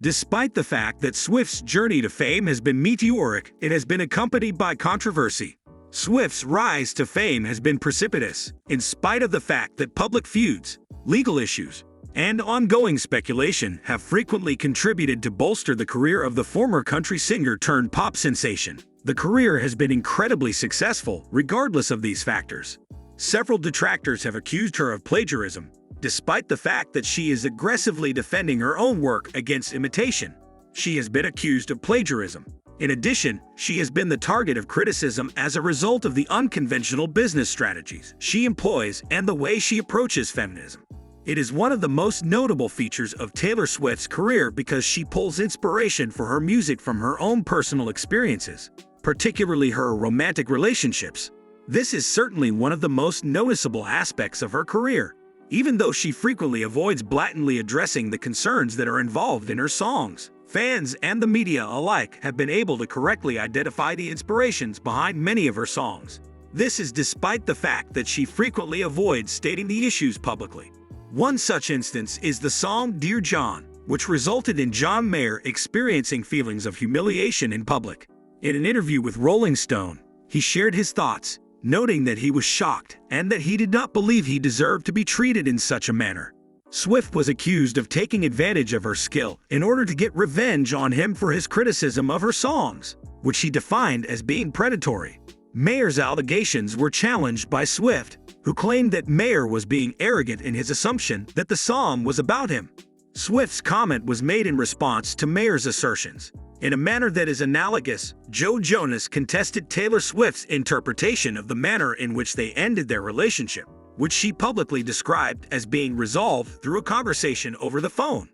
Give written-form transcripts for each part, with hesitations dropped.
Despite the fact that Swift's journey to fame has been meteoric, it has been accompanied by controversy. Swift's rise to fame has been precipitous, in spite of the fact that public feuds, legal issues, and ongoing speculation have frequently contributed to bolster the career of the former country singer turned pop sensation. The career has been incredibly successful, regardless of these factors. Several detractors have accused her of plagiarism, despite the fact that she is aggressively defending her own work against imitation. She has been accused of plagiarism. In addition, she has been the target of criticism as a result of the unconventional business strategies she employs and the way she approaches feminism. It is one of the most notable features of Taylor Swift's career because she pulls inspiration for her music from her own personal experiences, particularly her romantic relationships. This is certainly one of the most noticeable aspects of her career, even though she frequently avoids blatantly addressing the concerns that are involved in her songs. Fans and the media alike have been able to correctly identify the inspirations behind many of her songs. This is despite the fact that she frequently avoids stating the issues publicly. One such instance is the song Dear John, which resulted in John Mayer experiencing feelings of humiliation in public. In an interview with Rolling Stone, he shared his thoughts, noting that he was shocked and that he did not believe he deserved to be treated in such a manner. Swift was accused of taking advantage of her skill in order to get revenge on him for his criticism of her songs, which he defined as being predatory. Mayer's allegations were challenged by Swift, who claimed that Mayer was being arrogant in his assumption that the song was about him. Swift's comment was made in response to Mayer's assertions. In a manner that is analogous, Joe Jonas contested Taylor Swift's interpretation of the manner in which they ended their relationship, which she publicly described as being resolved through a conversation over the phone.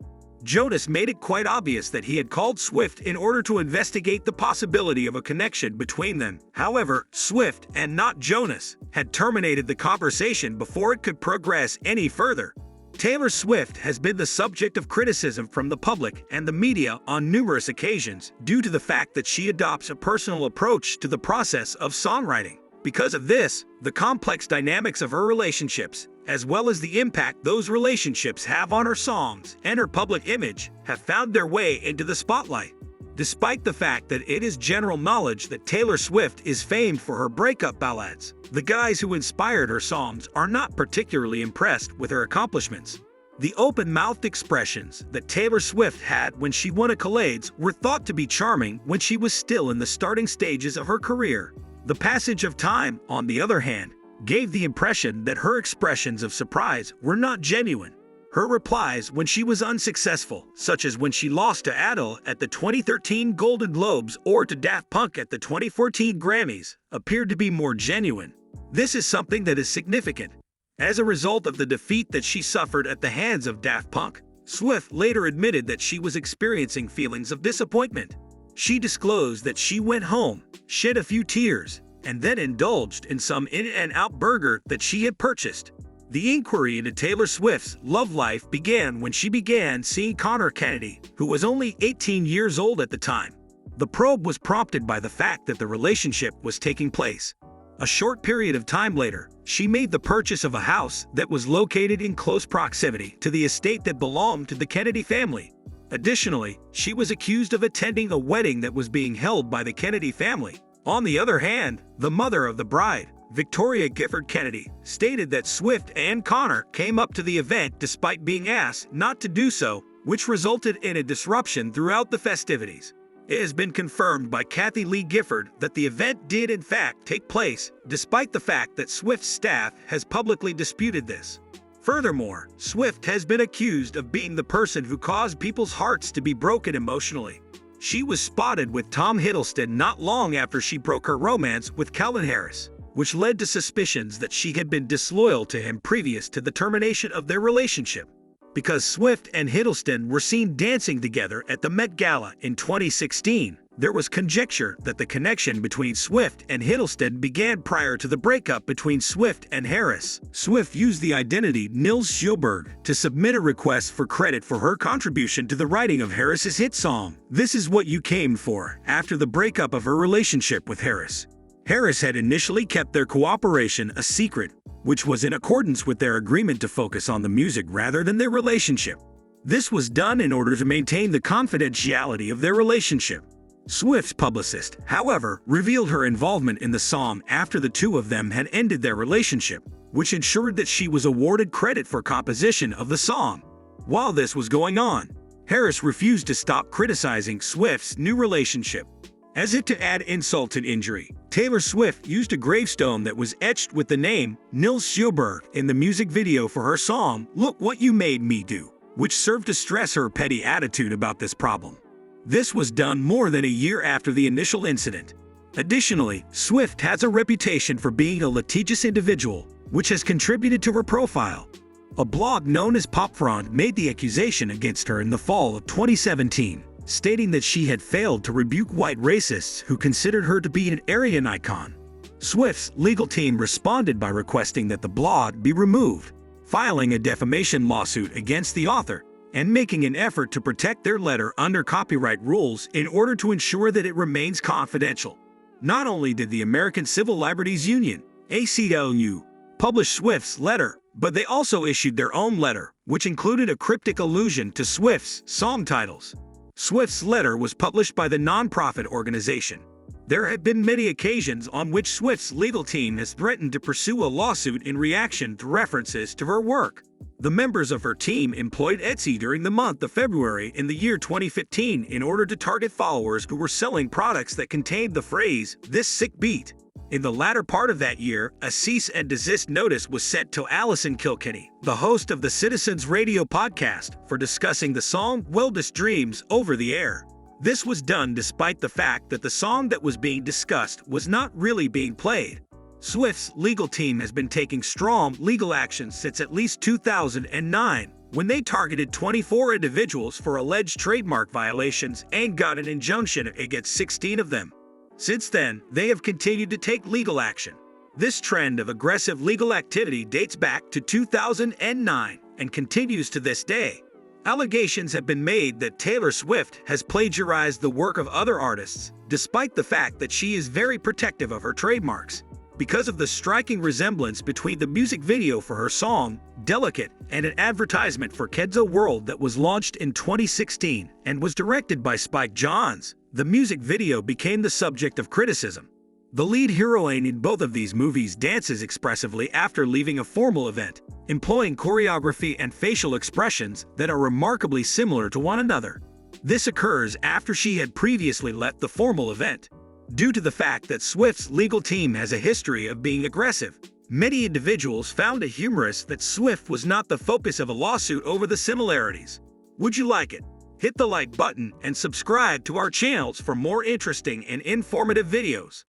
Jonas made it quite obvious that he had called Swift in order to investigate the possibility of a connection between them. However, Swift, and not Jonas, had terminated the conversation before it could progress any further. Taylor Swift has been the subject of criticism from the public and the media on numerous occasions due to the fact that she adopts a personal approach to the process of songwriting. Because of this, the complex dynamics of her relationships, as well as the impact those relationships have on her songs and her public image, have found their way into the spotlight. Despite the fact that it is general knowledge that Taylor Swift is famed for her breakup ballads, the guys who inspired her songs are not particularly impressed with her accomplishments. The open-mouthed expressions that Taylor Swift had when she won accolades were thought to be charming when she was still in the starting stages of her career. The passage of time, on the other hand, gave the impression that her expressions of surprise were not genuine. Her replies when she was unsuccessful, such as when she lost to Adele at the 2013 Golden Globes or to Daft Punk at the 2014 Grammys, appeared to be more genuine. This is something that is significant. As a result of the defeat that she suffered at the hands of Daft Punk, Swift later admitted that she was experiencing feelings of disappointment. She disclosed that she went home, shed a few tears, and then indulged in some In-N-Out burger that she had purchased. The inquiry into Taylor Swift's love life began when she began seeing Conor Kennedy, who was only 18 years old at the time. The probe was prompted by the fact that the relationship was taking place. A short period of time later, she made the purchase of a house that was located in close proximity to the estate that belonged to the Kennedy family. Additionally, she was accused of attending a wedding that was being held by the Kennedy family. On the other hand, the mother of the bride, Victoria Gifford Kennedy, stated that Swift and Conor came up to the event despite being asked not to do so, which resulted in a disruption throughout the festivities. It has been confirmed by Kathy Lee Gifford that the event did in fact take place, despite the fact that Swift's staff has publicly disputed this. Furthermore, Swift has been accused of being the person who caused people's hearts to be broken emotionally. She was spotted with Tom Hiddleston not long after she broke her romance with Calvin Harris, which led to suspicions that she had been disloyal to him previous to the termination of their relationship. Because Swift and Hiddleston were seen dancing together at the Met Gala in 2016, there was conjecture that the connection between Swift and Hiddleston began prior to the breakup between Swift and Harris. Swift used the identity Nils Sjöberg to submit a request for credit for her contribution to the writing of Harris's hit song, This Is What You Came For, after the breakup of her relationship with Harris. Harris had initially kept their cooperation a secret, which was in accordance with their agreement to focus on the music rather than their relationship. This was done in order to maintain the confidentiality of their relationship. Swift's publicist, however, revealed her involvement in the song after the two of them had ended their relationship, which ensured that she was awarded credit for composition of the song. While this was going on, Harris refused to stop criticizing Swift's new relationship. As if to add insult to injury, Taylor Swift used a gravestone that was etched with the name Nils Sjöberg in the music video for her song Look What You Made Me Do, which served to stress her petty attitude about this problem. This was done more than a year after the initial incident. Additionally, Swift has a reputation for being a litigious individual, which has contributed to her profile. A blog known as PopFront made the accusation against her in the fall of 2017, stating that she had failed to rebuke white racists who considered her to be an Aryan icon. Swift's legal team responded by requesting that the blog be removed, filing a defamation lawsuit against the author, and making an effort to protect their letter under copyright rules in order to ensure that it remains confidential. Not only did the American Civil Liberties Union, ACLU, publish Swift's letter, but they also issued their own letter, which included a cryptic allusion to Swift's song titles. Swift's letter was published by the nonprofit organization. There have been many occasions on which Swift's legal team has threatened to pursue a lawsuit in reaction to references to her work. The members of her team employed Etsy during the month of February in the year 2015 in order to target followers who were selling products that contained the phrase, "This sick beat." In the latter part of that year, a cease and desist notice was sent to Allison Kilkenny, the host of the Citizens Radio podcast, for discussing the song Wildest Dreams over the air. This was done despite the fact that the song that was being discussed was not really being played. Swift's legal team has been taking strong legal action since at least 2009, when they targeted 24 individuals for alleged trademark violations and got an injunction against 16 of them. Since then, they have continued to take legal action. This trend of aggressive legal activity dates back to 2009 and continues to this day. Allegations have been made that Taylor Swift has plagiarized the work of other artists, despite the fact that she is very protective of her trademarks. Because of the striking resemblance between the music video for her song, Delicate, and an advertisement for Kenzo World that was launched in 2016 and was directed by Spike Jonze, the music video became the subject of criticism. The lead heroine in both of these movies dances expressively after leaving a formal event, employing choreography and facial expressions that are remarkably similar to one another. This occurs after she had previously left the formal event. Due to the fact that Swift's legal team has a history of being aggressive, many individuals found it humorous that Swift was not the focus of a lawsuit over the similarities. Would you like it? Hit the like button and subscribe to our channels for more interesting and informative videos.